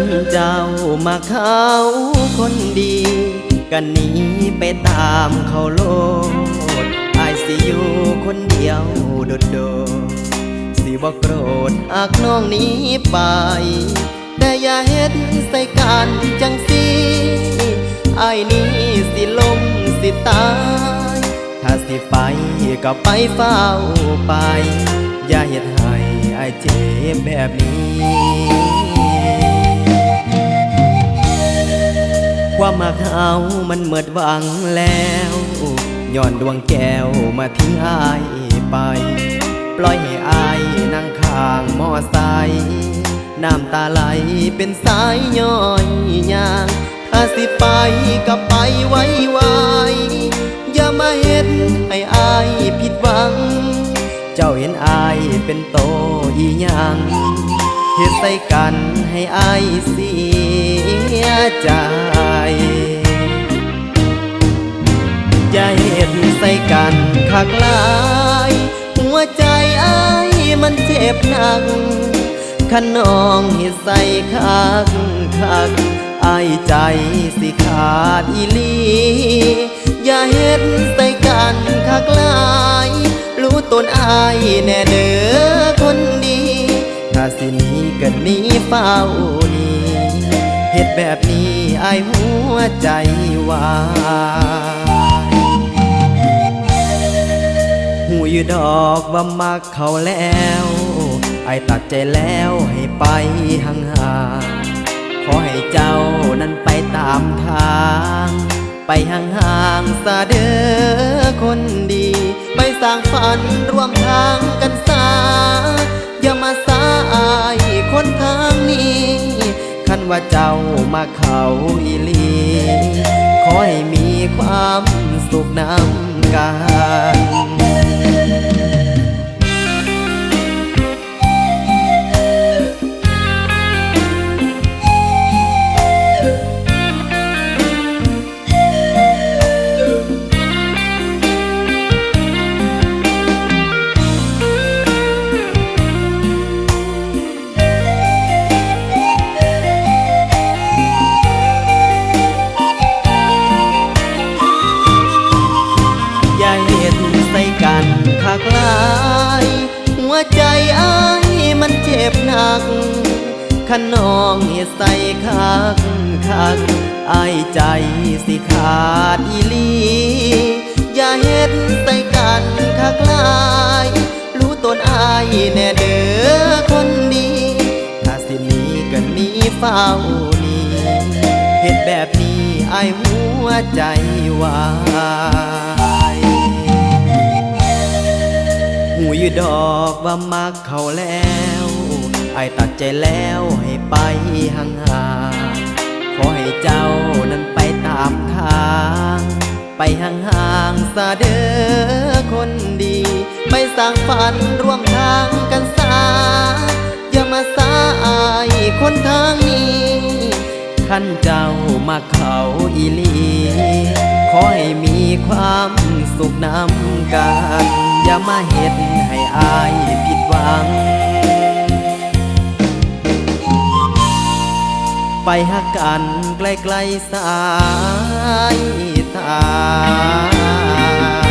นเจ้ามาเขาคนดีกันนี้ไปตามเขาโลดอายสิอยู่คนเดียวโดดสิบ่โกรธหากน้องนี้ไปแต่อย่าเฮ็ดใส่กันจังสิอายนี้สิล้มสิตายถ้าสิไปก็ไปเฝ้าไปอย่าเฮ็ดให้อายเจ็บแบบนี้ความมักเอามันหมดหวังแล้วย้อนดวงแก้วมาทิ้งอายไปปล่อยให้อายนั่งข้างมอไซค์น้ำตาไหลเป็นสายย้อยยางถ้าสิไปก็ไปไว้อย่ามาเห็นให้อายผิดหวังเจ้าเห็นอายเป็นโตอีหยังเฮ็ดใส่กันให้อายเสียใจอย่าเฮ็ดใส่กันคักหลายหัวใจอายมันเจ็บหนักขนองเฮ็ดใส่คักอายใจสิขาดอีหลีอย่าเฮ็ดใส่กันคักหลายรู้ตนอายแน่เด้อคนดีถ้าสิหนีก็หนีเฝ้านี่เฮ็ดแบบนี้อายหัวใจวายหูอยู่ดอกว่ามักเขาแล้วอายตัดใจแล้วให้ไปห่างๆขอให้เจ้านั้นไปตามทางไปห่างๆซะเด้อคนดีไปสร้างฝันร่วมทางกันซะอย่ามาสายคนทางนี้คันว่าเจ้ามาเขาอีหลีขอให้มีความสุขนำกันคักหลายหัวใจอ้ายมันเจ็บหนักขนองเฮ็ดใส่คักอ้ายใจสิขาดอีหลีอย่าเฮ็ดใส่กันคักหลายรู้ตนอ้ายแน่เด้อคนดีถ้าสิหนีก็หนีเฝ้านี่เฮ็ดแบบนี้อ้ายหัวใจวายหูอยู่ดอกว่ามักเขาแล้วอายตัดใจแล้วให้ไปห่างๆขอให้เจ้านั้นไปตามทางไปห่างๆซะเด้อคนดีไปสร้างฝันร่วมทางกันซะอย่ามาสายคนทางนี้คันเจ้ามาเขาอีหลีขอให้มีความสุขนำกันอย่ามาเฮ็ดให้อายผิดหวังไปหักกันไกลๆสายตา